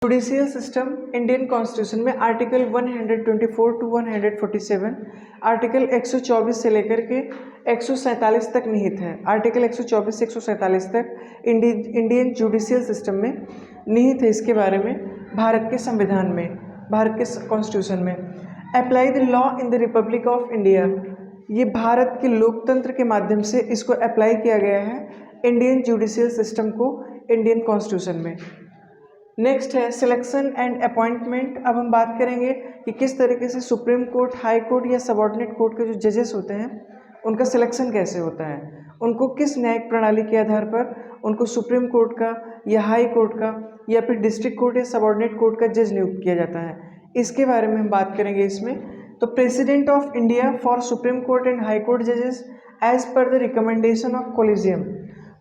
Judicial system Indian constitution में article 124 to 147, article 124 से लेकर के 147 तक निहित है। आर्टिकल 124 से 147 तक इंडियन जुडिशियल सिस्टम में निहित है। इसके बारे में भारत के संविधान में, भारत के कॉन्स्टिट्यूशन में apply the law in the Republic of India, ये भारत के लोकतंत्र के माध्यम से इसको अप्लाई किया गया है इंडियन जुडिशियल सिस्टम को इंडियन कॉन्स्टिट्यूशन में। नेक्स्ट है सिलेक्शन एंड अपॉइंटमेंट। अब हम बात करेंगे कि किस तरीके से सुप्रीम कोर्ट, हाई कोर्ट या सबऑर्डिनेट कोर्ट के जो जजेस होते हैं उनका सिलेक्शन कैसे होता है, उनको किस न्यायिक प्रणाली के आधार पर उनको सुप्रीम कोर्ट का या हाई कोर्ट का या फिर डिस्ट्रिक्ट कोर्ट या सबऑर्डिनेट कोर्ट का जज नियुक्त किया जाता है, इसके बारे में हम बात करेंगे इसमें। तो president of India for supreme court and high court जजेस as per the recommendation of collegium,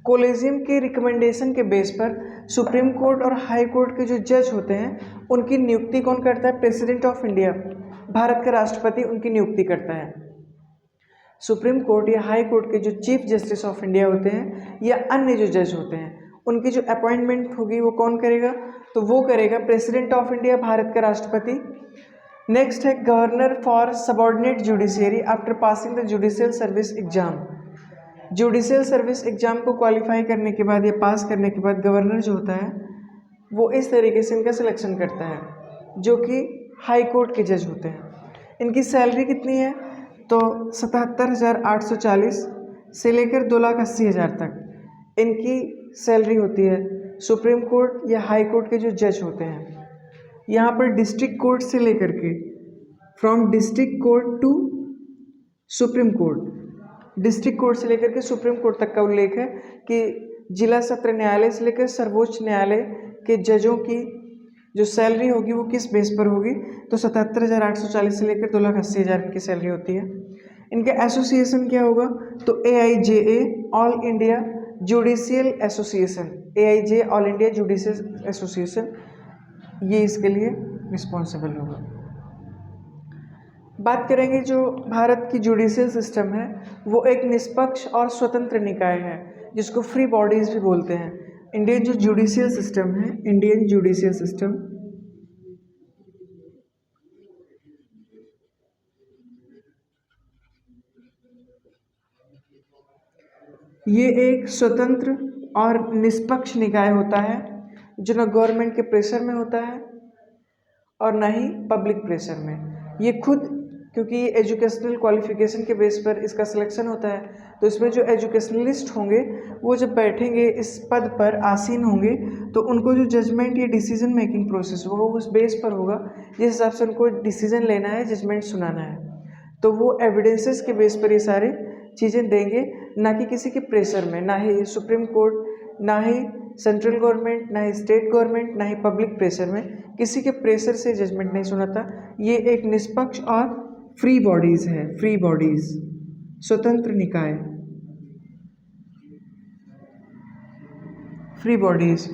collegium के रिकमेंडेशन के बेस पर सुप्रीम कोर्ट और हाई कोर्ट के जो जज होते हैं उनकी नियुक्ति कौन करता है? प्रेसिडेंट ऑफ इंडिया, भारत का राष्ट्रपति उनकी नियुक्ति करता है। सुप्रीम कोर्ट या हाई कोर्ट के जो चीफ जस्टिस ऑफ इंडिया होते हैं या अन्य जो जज होते हैं उनकी जो अपॉइंटमेंट होगी वो कौन करेगा? तो वो करेगा प्रेसिडेंट ऑफ इंडिया, भारत का राष्ट्रपति। नेक्स्ट है governor for subordinate judiciary after passing the judicial service exam. Judicial service exam को क्वालिफाई करने के बाद या पास करने के बाद गवर्नर जो होता है वो इस तरीके से इनका सिलेक्शन करता है, जो कि हाई कोर्ट के जज होते हैं। इनकी सैलरी कितनी है? तो 77,840 से लेकर 2,80,000 तक इनकी सैलरी होती है सुप्रीम कोर्ट या हाई कोर्ट के जो जज होते हैं। यहाँ पर डिस्ट्रिक्ट कोर्ट से लेकर के, from district court to supreme court, district court से लेकर के सुप्रीम कोर्ट तक का उल्लेख है कि जिला सत्र न्यायालय से लेकर सर्वोच्च न्यायालय के जजों की जो सैलरी होगी वो किस बेस पर होगी? तो 77,840 से लेकर 2,80,000 की सैलरी होती है। इनका एसोसिएशन क्या होगा? तो AIJA, all India judicial association, AIJ all India judicial association, ये इसके लिए रिस्पॉन्सिबल होगा। बात करेंगे जो भारत की जुडिशियल सिस्टम है वो एक निष्पक्ष और स्वतंत्र निकाय है जिसको फ्री बॉडीज़ भी बोलते हैं। इंडियन जो जुडिशियल सिस्टम है, इंडियन जुडिशियल सिस्टम, ये एक स्वतंत्र और निष्पक्ष निकाय होता है जो न गवर्नमेंट के प्रेशर में होता है और ना ही पब्लिक प्रेशर में। ये खुद, क्योंकि ये एजुकेशनल क्वालिफिकेशन के बेस पर इसका सिलेक्शन होता है, तो इसमें जो एजुकेशनलिस्ट होंगे वो जब बैठेंगे इस पद पर आसीन होंगे तो उनको जो जजमेंट या डिसीजन मेकिंग प्रोसेस होगा वो उस बेस पर होगा जिस हिसाब से उनको डिसीजन लेना है, जजमेंट सुनाना है। तो वो एविडेंसेस के बेस पर ये सारे चीज़ें देंगे, ना कि किसी के प्रेशर में, ना ही सुप्रीम कोर्ट, ना ही सेंट्रल गवर्नमेंट, ना ही स्टेट गवर्नमेंट, ना ही पब्लिक प्रेशर में, किसी के प्रेशर से जजमेंट नहीं सुनाता। ये एक निष्पक्ष और फ्री बॉडीज़ है, फ्री बॉडीज़, स्वतंत्र निकाय, फ्री बॉडीज़।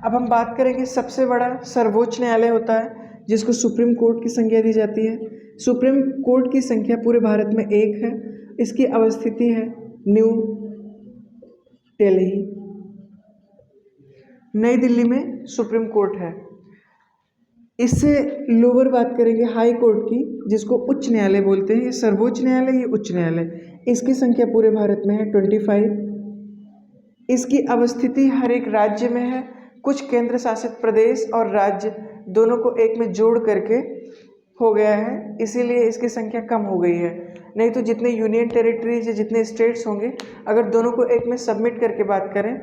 अब हम बात करेंगे सबसे बड़ा सर्वोच्च न्यायालय होता है जिसको सुप्रीम कोर्ट की संज्ञा दी जाती है। सुप्रीम कोर्ट की संख्या पूरे भारत में एक है। इसकी अवस्थिति है न्यू दिल्ली, नई दिल्ली में सुप्रीम कोर्ट है। इससे लोअर बात करेंगे हाई कोर्ट की, जिसको उच्च न्यायालय बोलते हैं। ये सर्वोच्च न्यायालय, ये उच्च न्यायालय, इसकी संख्या पूरे भारत में है 25। इसकी अवस्थिति हर एक राज्य में है। कुछ केंद्र शासित प्रदेश और राज्य दोनों को एक में जोड़ करके हो गया है, इसीलिए इसकी संख्या कम हो गई है। नहीं तो जितने यूनियन टेरिटरीज या जितने स्टेट्स होंगे, अगर दोनों को एक में सबमिट करके बात करें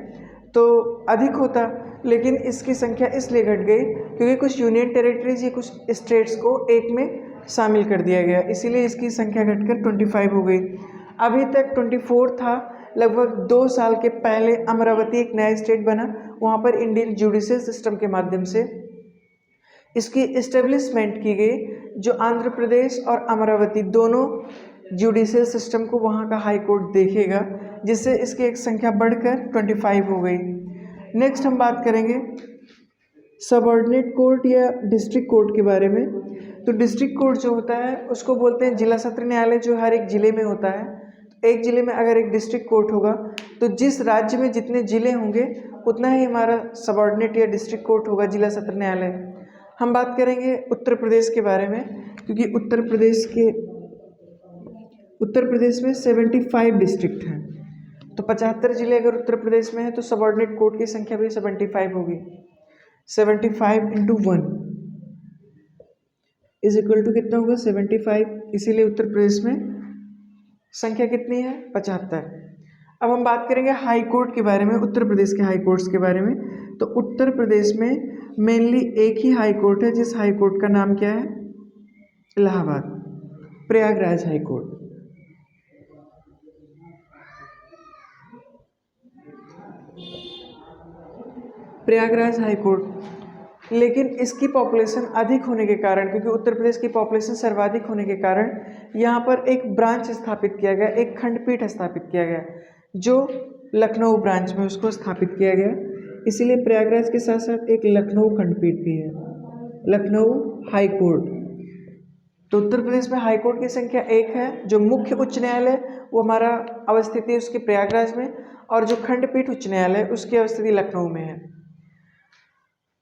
तो अधिक होता, लेकिन इसकी संख्या इसलिए घट गई क्योंकि कुछ यूनियन टेरिटरीज या कुछ स्टेट्स को एक में शामिल कर दिया गया, इसीलिए इसकी संख्या घटकर 25 हो गई। अभी तक 24 था। लगभग 2 साल के पहले अमरावती एक नया स्टेट बना, वहाँ पर इंडियन जुडिशियल सिस्टम के माध्यम से इसकी इस्टेब्लिशमेंट की गई। जो आंध्र प्रदेश और अमरावती दोनों जुडिशियल सिस्टम को वहाँ का हाई कोर्ट देखेगा, जिससे इसकी एक संख्या बढ़कर 25 हो गई। नेक्स्ट हम बात करेंगे सबऑर्डिनेट कोर्ट या डिस्ट्रिक्ट कोर्ट के बारे में। तो डिस्ट्रिक्ट कोर्ट जो होता है उसको बोलते हैं जिला सत्र न्यायालय, जो हर एक ज़िले में होता है। एक ज़िले में अगर एक डिस्ट्रिक्ट कोर्ट होगा तो जिस राज्य में जितने ज़िले होंगे उतना ही हमारा सबऑर्डिनेट या डिस्ट्रिक्ट कोर्ट होगा जिला सत्र न्यायालय। हम बात करेंगे उत्तर प्रदेश के बारे में, क्योंकि उत्तर प्रदेश में 75 डिस्ट्रिक्ट हैं, तो 75 जिले अगर उत्तर प्रदेश में है तो सबऑर्डिनेट कोर्ट की संख्या भी 75 होगी। 75 × 1 इज इक्वल टू कितना होगा 75, इसीलिए उत्तर प्रदेश में संख्या कितनी है 75। अब हम बात करेंगे हाई कोर्ट के बारे में, उत्तर प्रदेश के हाई कोर्ट्स के बारे में। तो उत्तर प्रदेश में मेनली एक ही हाई कोर्ट है, जिस हाई कोर्ट का नाम क्या है Allahabad, Prayagraj high court. Prayagraj high court, लेकिन इसकी पॉपुलेशन अधिक होने के कारण, क्योंकि उत्तर प्रदेश की पॉपुलेशन सर्वाधिक होने के कारण यहाँ पर एक ब्रांच स्थापित किया गया, एक खंडपीठ स्थापित किया गया, जो लखनऊ ब्रांच में उसको स्थापित किया गया। इसीलिए प्रयागराज के साथ साथ एक लखनऊ खंडपीठ भी है, लखनऊ हाई कोर्ट। तो उत्तर प्रदेश में हाई कोर्ट की संख्या 1 है। जो मुख्य उच्च न्यायालय वो हमारा अवस्थिति है उसकी प्रयागराज में, और जो खंडपीठ उच्च न्यायालय उसकी अवस्थिति लखनऊ में है।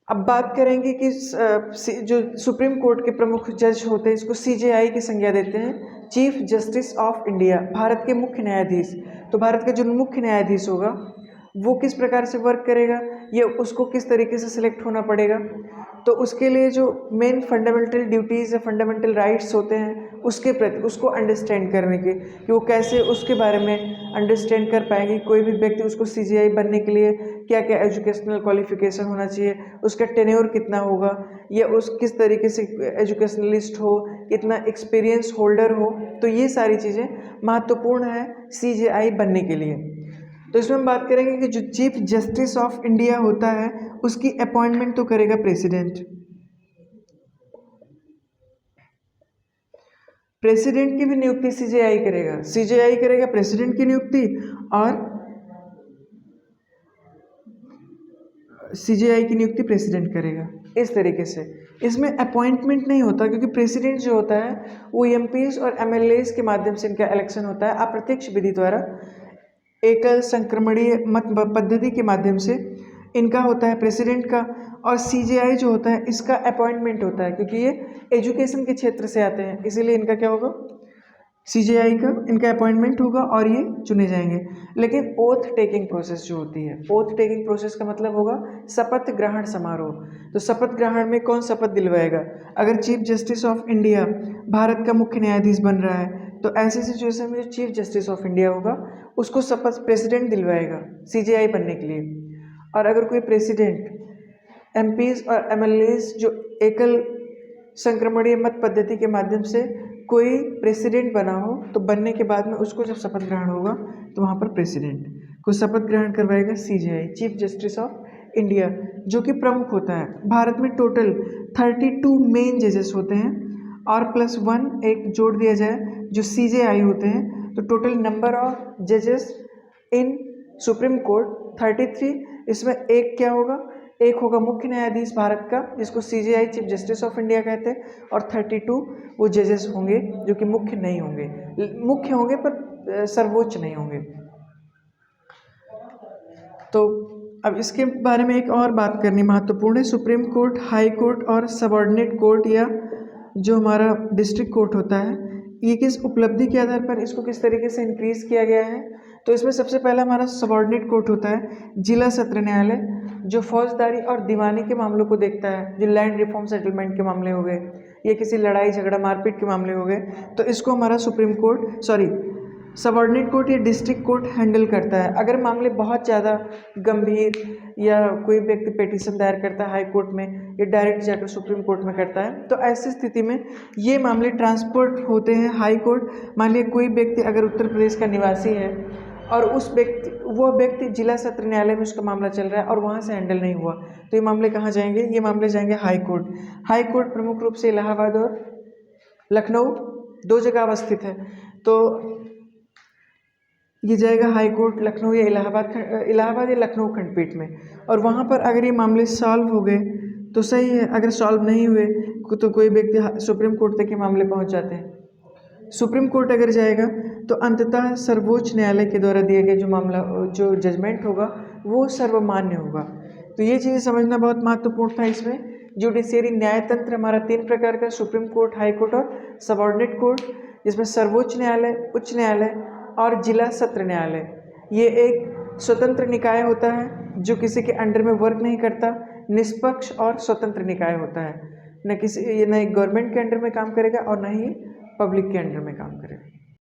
अब बात करेंगे कि जो सुप्रीम कोर्ट के प्रमुख जज होते हैं इसको CJI की संज्ञा देते हैं, chief justice of India, Bharat के मुख्य न्यायाधीश। तो भारत का जो मुख्य न्यायाधीश होगा वो किस प्रकार से वर्क करेगा, ये उसको किस तरीके से सिलेक्ट होना पड़ेगा, तो उसके लिए जो मेन फंडामेंटल ड्यूटीज़ या फंडामेंटल राइट्स होते हैं उसके प्रति उसको अंडरस्टैंड करने के, कि वो कैसे उसके बारे में अंडरस्टैंड कर पाएंगे। कोई भी व्यक्ति उसको CJI बनने के लिए क्या क्या एजुकेशनल क्वालिफिकेशन होना चाहिए, उसका टेन्योर कितना होगा, या उस किस तरीके से एजुकेशनलिस्ट हो, कितना एक्सपीरियंस होल्डर हो, तो ये सारी चीज़ें महत्वपूर्ण है CJI बनने के लिए। तो इसमें हम बात करेंगे कि जो चीफ जस्टिस ऑफ इंडिया होता है उसकी अपॉइंटमेंट तो करेगा प्रेसिडेंट। प्रेसिडेंट की भी नियुक्ति CJI करेगा, CJI करेगा प्रेसिडेंट की नियुक्ति, और CJI की नियुक्ति प्रेसिडेंट करेगा। इस तरीके से इसमें अपॉइंटमेंट नहीं होता, क्योंकि प्रेसिडेंट जो होता है वो MPs और MLAs के माध्यम से इनका इलेक्शन होता है, अप्रत्यक्ष विधि द्वारा एकल संक्रमणीय मत पद्धति के माध्यम से इनका होता है प्रेसिडेंट का। और CJI जो होता है इसका अपॉइंटमेंट होता है, क्योंकि ये एजुकेशन के क्षेत्र से आते हैं, इसीलिए इनका क्या होगा CJI का इनका अपॉइंटमेंट होगा और ये चुने जाएंगे। लेकिन ओथ टेकिंग प्रोसेस जो होती है, ओथ टेकिंग प्रोसेस का मतलब होगा शपथ ग्रहण समारोह। तो शपथ ग्रहण में कौन शपथ दिलवाएगा, अगर chief justice of India Bharat का मुख्य न्यायाधीश बन रहा है तो ऐसी सिचुएशन में जो चीफ जस्टिस ऑफ इंडिया होगा उसको शपथ प्रेसिडेंट दिलवाएगा CJI बनने के लिए। और अगर कोई प्रेसिडेंट MPs और MLAs जो एकल संक्रमणीय मत पद्धति के माध्यम से कोई प्रेसिडेंट बना हो तो बनने के बाद में उसको जब शपथ ग्रहण होगा तो वहाँ पर प्रेसिडेंट को शपथ ग्रहण करवाएगा CJI, chief justice of India, जो कि प्रमुख होता है। भारत में टोटल 32 मेन जजेस होते हैं और +1 एक जोड़ दिया जाए जो CJI होते हैं, तो टोटल नंबर ऑफ जजेस इन सुप्रीम कोर्ट 33। इसमें एक क्या होगा, एक होगा मुख्य न्यायाधीश भारत का जिसको CJI chief justice of India कहते हैं, और 32 वो जजेस होंगे जो कि मुख्य नहीं होंगे, मुख्य होंगे पर सर्वोच्च नहीं होंगे। तो अब इसके बारे में एक और बात करनी महत्वपूर्ण है, सुप्रीम कोर्ट, हाई कोर्ट और सबऑर्डिनेट कोर्ट या जो हमारा डिस्ट्रिक्ट कोर्ट होता है, ये किस उपलब्धि के आधार पर इसको किस तरीके से इंक्रीज किया गया है। तो इसमें सबसे पहला हमारा सबऑर्डिनेट कोर्ट होता है जिला सत्र न्यायालय, जो फौजदारी और दीवानी के मामलों को देखता है, जो लैंड रिफॉर्म सेटलमेंट के मामले हो गए या किसी लड़ाई झगड़ा मारपीट के मामले हो गए, तो इसको हमारा सबऑर्डिनेट कोर्ट या डिस्ट्रिक्ट कोर्ट हैंडल करता है। अगर मामले बहुत ज़्यादा गंभीर या कोई व्यक्ति पिटीशन दायर करता है हाई कोर्ट में या डायरेक्ट जाकर सुप्रीम कोर्ट में करता है, तो ऐसी स्थिति में ये मामले ट्रांसपोर्ट होते हैं हाई कोर्ट। मान लिया कोई व्यक्ति अगर उत्तर प्रदेश का निवासी है और वो व्यक्ति जिला सत्र न्यायालय में उसका मामला चल रहा है और वहाँ से हैंडल नहीं हुआ, तो ये मामले कहाँ जाएंगे, ये मामले जाएंगे हाई कोर्ट। हाई कोर्ट प्रमुख रूप से इलाहाबाद और लखनऊ 2 जगह अवस्थित है, तो ये जाएगा हाई कोर्ट लखनऊ या इलाहाबाद या लखनऊ खंडपीठ में। और वहाँ पर अगर ये मामले सॉल्व हो गए तो सही है, अगर सॉल्व नहीं हुए तो कोई व्यक्ति सुप्रीम कोर्ट तक के मामले पहुँच जाते हैं। सुप्रीम कोर्ट अगर जाएगा तो अंततः सर्वोच्च न्यायालय के द्वारा दिए गए जो जजमेंट होगा वो सर्वमान्य होगा। तो ये चीज़ें समझना बहुत महत्वपूर्ण था इसमें। जुडिशियरी न्याय तंत्र हमारा 3 प्रकार का, सुप्रीम कोर्ट, हाई कोर्ट और सबऑर्डिनेट कोर्ट, जिसमें सर्वोच्च न्यायालय, उच्च न्यायालय और जिला सत्र न्यायालय ये एक स्वतंत्र निकाय होता है जो किसी के अंडर में वर्क नहीं करता, निष्पक्ष और स्वतंत्र निकाय होता है। न एक गवर्नमेंट के अंडर में काम करेगा और न ही पब्लिक के अंडर में काम करेगा।